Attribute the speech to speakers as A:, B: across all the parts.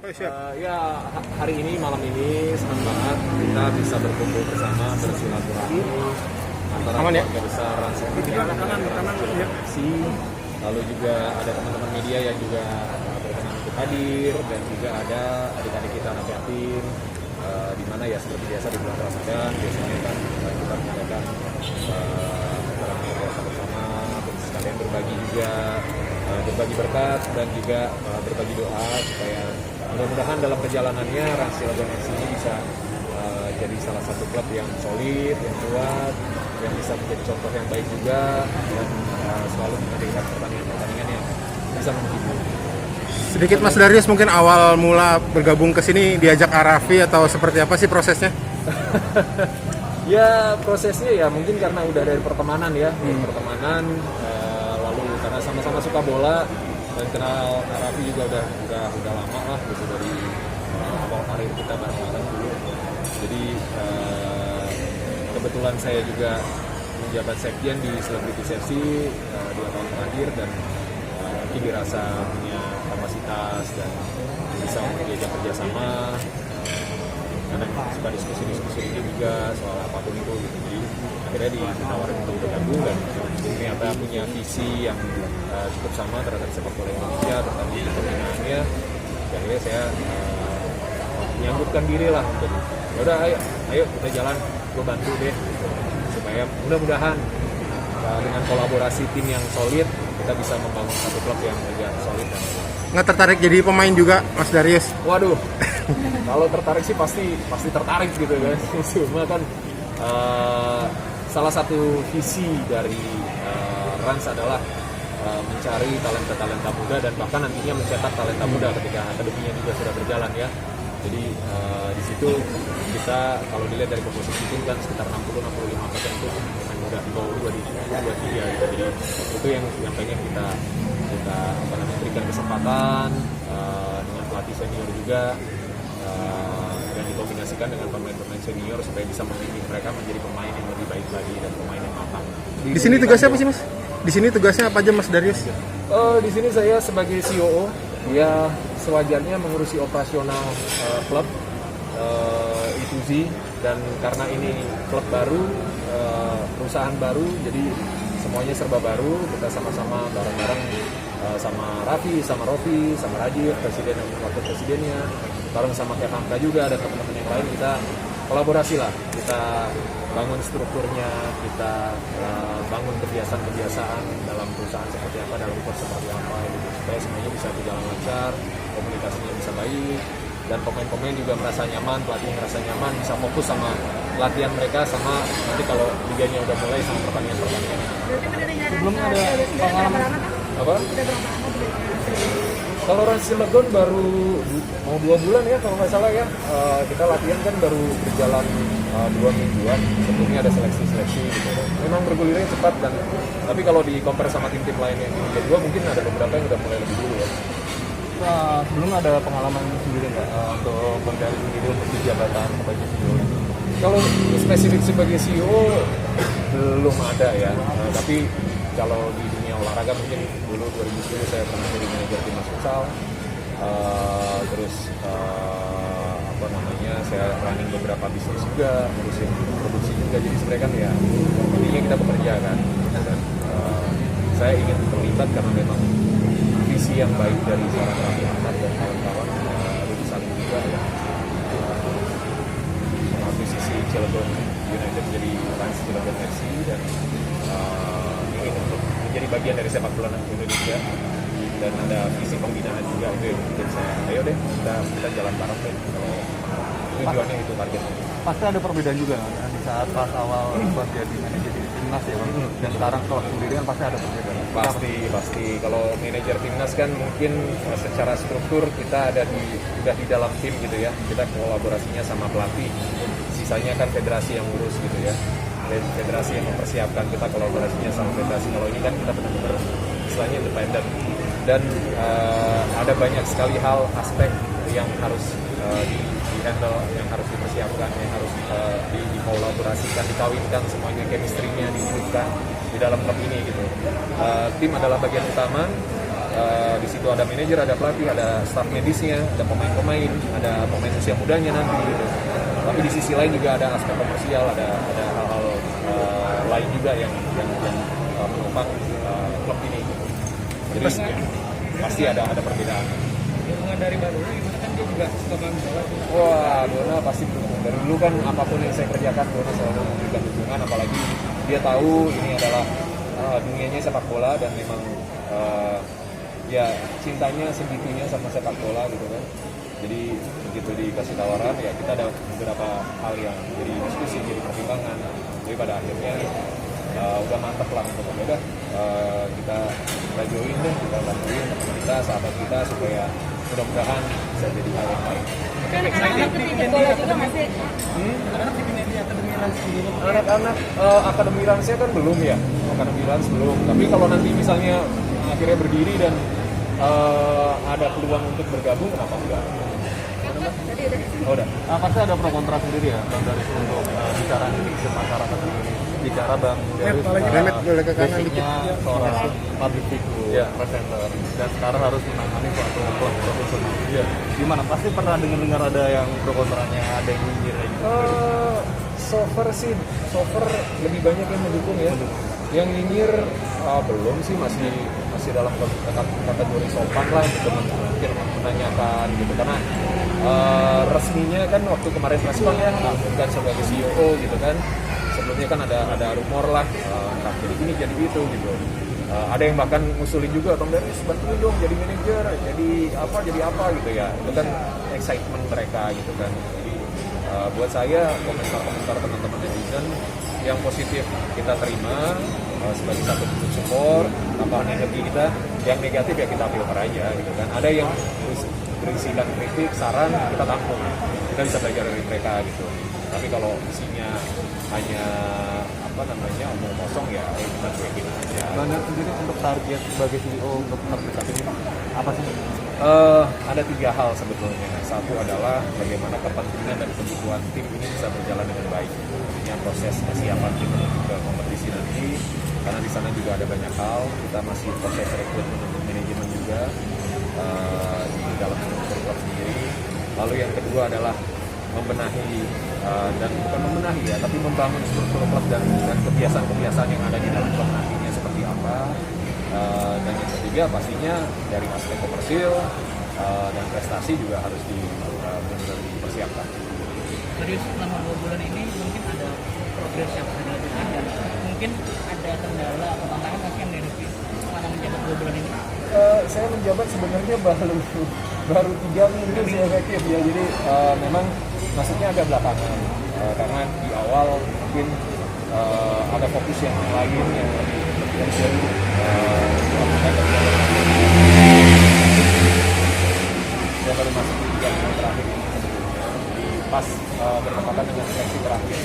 A: Oh, siap.
B: Hari ini malam ini senang banget kita bisa berkumpul bersama bersilaturahmi antara keluarga besar Ransel dengan FC. Lalu juga ada teman-teman media yang juga berkenan untuk hadir dan juga ada adik-adik kita anak yatim di mana ya seperti biasa di bulan Ramadan biasanya kan kita mengadakan acara puasa bersama untuk sekalian berbagi juga berbagi berkat dan juga berbagi doa supaya mudah-mudahan dalam perjalanannya Rans Cilegon FC ini bisa jadi salah satu klub yang solid, yang kuat, yang bisa menjadi contoh yang baik juga dan selalu menghadirkan pertandingan-pertandingan yang bisa menghibur.
A: Sedikit Mas Darius, mungkin awal mula bergabung ke sini diajak Arafi atau seperti apa sih prosesnya?
B: Ya prosesnya ya mungkin karena udah dari pertemanan ya, pertemanan lalu karena sama-sama suka bola dan kenal Arafi juga udah lama lah gitu dari awal karir kita bareng-bareng dulu. Jadi kebetulan saya juga menjabat sekjen di Selebritis FC 2 tahun terakhir dan mungkin dirasa punya kapasitas dan bisa diajak kerjasama karena suka diskusi ini juga soal apapun itu gitu. Jadi akhirnya ditawarin untuk bergabung dan ternyata punya visi yang cukup sama terhadap sepak bola Indonesia terutama di pembinaannya. Akhirnya saya menyambutkan diri lah untuk yaudah ayo kita jalan, gue bantu deh gitu. Supaya mudah-mudahan dengan kolaborasi tim yang solid kita bisa membangun satu klub yang juga solid dan kuat.
A: Nggak tertarik jadi pemain juga Mas Darius?
B: Waduh, kalau tertarik sih pasti tertarik gitu kan. Cuma kan salah satu visi dari Rans adalah mencari talenta-talenta muda dan bahkan nantinya mencetak talenta muda ketika akademinya juga sudah berjalan ya. Jadi di situ kita kalau dilihat dari komposisi tim kan sekitar 60-65% itu pemain muda di bawah 23 gitu. Jadi itu yang pengen kita berikan kesempatan dengan pelatih senior juga dan dikombinasikan dengan pemain-pemain senior supaya bisa membimbing mereka menjadi pemain yang lebih baik lagi dan pemain yang matang.
A: Di sini tugasnya apa sih Mas? Di sini tugasnya apa aja Mas Darius?
B: Di sini saya sebagai COO, ya sewajarnya mengurusi operasional klub I2Z dan karena ini klub baru, perusahaan baru, jadi semuanya serba baru. Kita sama-sama bareng-bareng sama Raffi, sama Rofi, sama Rajif, presiden dan wakil presidennya, bareng sama Kak Hamka juga ada teman-teman yang lain. Kita kolaborasi lah, kita bangun strukturnya, kita bangun kebiasaan-kebiasaan dalam perusahaan seperti apa, dalam klub seperti apa gitu, supaya semuanya bisa berjalan lancar, komunikasinya bisa baik, dan pemain-pemain juga merasa nyaman, pelatih merasa nyaman, bisa fokus sama latihan mereka, sama nanti kalau liganya udah mulai sama pertandingan-pertandingan.
C: Belum ada pengalaman
B: Apa? Kalau Rans Cilegon baru mau 2 bulan ya kalau nggak salah ya. Kita latihan kan baru berjalan 2 mingguan. Sebelumnya ada seleksi-seleksi gitu. Memang bergulirnya cepat dan tapi kalau di compare sama tim-tim lain yang di Liga 2 mungkin ada beberapa yang udah mulai lebih dulu ya.
C: sebelum ada pengalaman sendiri nggak untuk berkarir sendiri untuk di jabatan sebagai CEO?
B: Kalau spesifik sebagai CEO belum ada ya. Tapi kalau di dunia olahraga mungkin dulu 2010 saya pernah jadi manajer timnas futsal. Terus saya running beberapa bisnis juga, ngurusin produksi juga. Jadi sebenarnya kan ya intinya kita bekerja kan. Dan saya ingin terlibat karena memang visi yang baik dari seorang Raffi Ahmad dan kawan-kawan Rudi Salim juga ya. Akuisisi Cilegon United jadi Rans Cilegon FC dan ingin untuk menjadi bagian dari sepak bola Indonesia dan ada visi pembinaan juga itu yang bikin saya ayo deh kita jalan bareng deh kalau tujuannya itu targetnya.
C: Pasti ada perbedaan juga kan di saat pas awal pas jadi manajer di timnas ya Bang. Dan sekarang kalau sendiri kan pasti ada perbedaan.
B: Pasti kalau manajer timnas kan mungkin secara struktur kita udah di dalam tim gitu ya, kita kolaborasinya sama pelatih, sisanya kan federasi yang ngurus gitu ya, federasi yang mempersiapkan, kita kolaborasinya sama federasi. Kalau ini kan kita benar-benar istilahnya independen dan ada banyak sekali hal aspek yang harus di handle, yang harus dipersiapkan, yang harus dikolaborasikan, dikawinkan semuanya, chemistry-nya diwujudkan di dalam klub ini gitu. Tim adalah bagian utama, Di situ ada manajer, ada pelatih, ada staf medisnya, ada pemain-pemain, ada pemain usia mudanya nanti gitu. Tapi di sisi lain juga ada aspek komersial, ada hal-hal lain juga yang menopang klub ini. Jadi pasti ada perbedaan.
D: Hubungan dari Baru itu kan dia juga suka banget.
B: Wah, Dona pasti dukung. Dari dulu kan apapun yang saya kerjakan, Dona selalu memberikan dukungan. Apalagi dia tahu ini adalah dunianya sepak bola dan memang ya cintanya segitunya sama sepak bola gitu kan. Jadi begitu dikasih tawaran ya kita ada beberapa hal yang jadi diskusi, jadi pertimbangan. Jadi pada akhirnya udah mantep lah untuk udah kita join deh, kita bantuin teman kita, sahabat kita supaya mudah-mudahan bisa jadi hal yang baik.
E: Anak-anak itu bola juga masih.
D: Anak-anak dipindahin di akademi Rans dulu.
B: Anak-anak akademi Ransnya kan belum ya, akademi Rans belum. Tapi kalau nanti misalnya akhirnya berdiri dan ada peluang untuk bergabung, kenapa enggak? Oh, udah.
C: Pasti ada pro kontra sendiri ya Bang Darius untuk bicara ke masyarakat sendiri. Bicara Bang Darius
A: Remet boleh ke kanan
C: basicnya seorang public figure, presenter, dan sekarang harus menangani suatu klub profesional.
B: Iya.
C: Gimana? Pasti pernah dengar ada yang pro kontranya, ada yang nyinyir gitu.
B: So far lebih banyak yang mendukung ya. Yang nyinyir belum sih, masih dalam kategori sopan lah gitu, mungkin menanyakan gitu karena resminya kan waktu kemarin respon ya bukan sebagai CEO gitu kan. Sebelumnya kan ada rumor lah entah jadi gini jadi gitu gitu. Ada yang bahkan ngusulin juga, Bang Darius bantuin dong jadi manajer, jadi apa gitu ya. Itu kan excitement mereka gitu kan. Jadi buat saya komentar-komentar teman-teman netizen yang positif kita terima sebagai satu bentuk support, tambahan energi kita. Yang negatif ya kita filter aja gitu kan. Ada yang berisikan kritik, saran, kita tampung. Kita bisa belajar dari mereka gitu. Tapi kalau isinya hanya omong kosong ya kita cuekin aja.
C: Bang Darius sendiri untuk target sebagai CEO untuk sampai saat ini apa sih?
B: Ada 3 hal sebetulnya. Satu adalah bagaimana kepentingan dan kebutuhan tim ini bisa berjalan dengan baik. Yang proses persiapan tim menuju ke kompetisi nanti, karena di sana juga ada banyak hal. Kita masih proses rekrutmen untuk manajemen juga di dalam struktur klub sendiri. Lalu yang kedua adalah membenahi dan bukan membenahi ya, tapi membangun struktur klub dan kebiasaan-kebiasaan yang ada di dalam klub nantinya seperti apa. Dan yang ketiga pastinya dari aspek komersil dan prestasi juga harus benar-benar dipersiapkan.
D: Jadi selama 2 bulan ini mungkin ada progres yang sudah dilakukan dan mungkin ada kendala atau tantangan mungkin yang dihadapi selama menjabat 2 bulan ini.
B: Saya menjabat sebenarnya baru 3 minggu sih efektif ya, jadi memang maksudnya agak belakangan karena di awal mungkin ada fokus yang lain yang lebih urgent yang baru masuk di 3 minggu terakhir ini sebetulnya. Jadi pas bertepatan dengan seleksi terakhir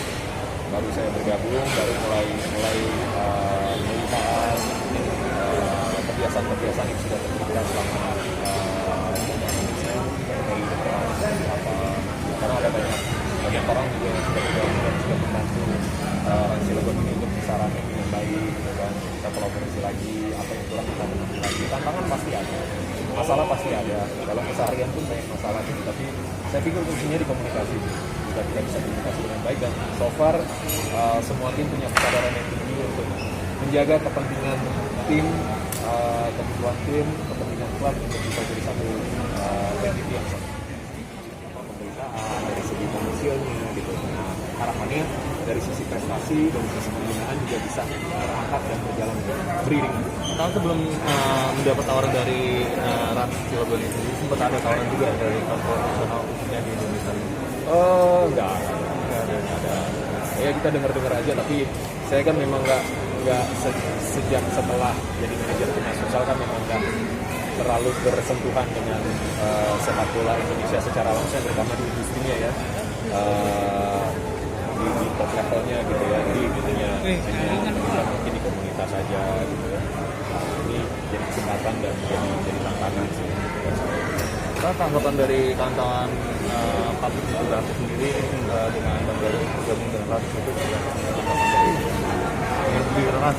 B: baru saya bergabung, baru mulai melihat kebiasaan-kebiasaan yang sudah terjadi selama karena ada banyak orang juga yang sudah bergabung dan sudah membantu Cilegon ini untuk bisa rame dengan baik gitu kan. Kita kolaborasi lagi, apa yang kurang kita benahi lagi. Tantangan pasti ada, masalah pasti ada, dalam keseharian pun banyak masalah gitu. Tapi saya pikir kuncinya di komunikasi. Jika kita bisa komunikasi dengan baik dan so far semua tim punya kesadaran yang tinggi untuk menjaga kepentingan tim, kebutuhan tim, kepentingan klub untuk bisa jadi satu entity yang sama. Pemberitaan dari segi komersialnya gitu. Nah, harapannya dari sisi prestasi, dari sisi pembinaan juga bisa terangkat dan berjalan beriring.
C: Tahun sebelum mendapat tawaran dari Rans Cilegon ini sempat ada tawaran juga dari klub profesional khususnya di Indonesia.
B: Enggak ada. Ya kita dengar aja, tapi saya kan memang nggak sejak setelah jadi manajer timnas futsal kan memang nggak terlalu bersentuhan dengan sepak bola Indonesia secara langsung, terutama di industrinya ya, di top levelnya gitu ya. Jadi hanya mungkin di komunitas aja gitu ya. Nah, ini jadi kesempatan dan jadi tantangan sih.
C: Apa tanggapan dari kawan-kawan publik figure sendiri dengan Bang Darius bergabung dengan Rans itu? di Ras?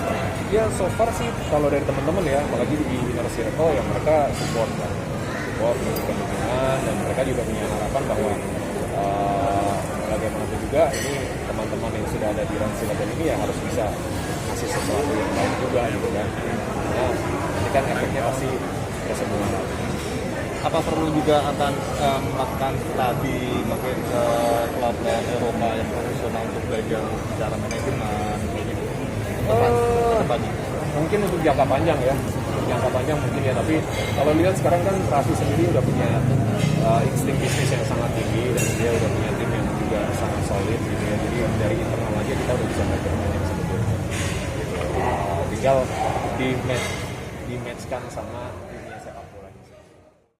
B: Ya so far sih kalau dari teman-teman ya, apalagi di inner circle yang mereka support kan, support memberikan dukungan, dan mereka juga punya harapan bahwa bagaimanapun juga ini teman-teman yang sudah ada di Rans Cilegon ini ya harus bisa kasih sesuatu yang baik juga gitu kan. Nah, ini kan efeknya pasti ke semua.
C: Apa perlu juga akan melakukan studi mungkin ke klub Eropa yang profesional untuk belajar cara manajemen kayak gitu? Depannya.
B: Mungkin untuk jangka panjang ya, untuk jangka panjang mungkin ya, tapi kalau lihat sekarang kan Raffi sendiri udah punya insting bisnis yang sangat tinggi, dan dia udah punya tim yang juga sangat solid gitu ya, jadi dari internal aja kita udah bisa belajar banyak sebetulnya gitu. Tinggal di matchkan sama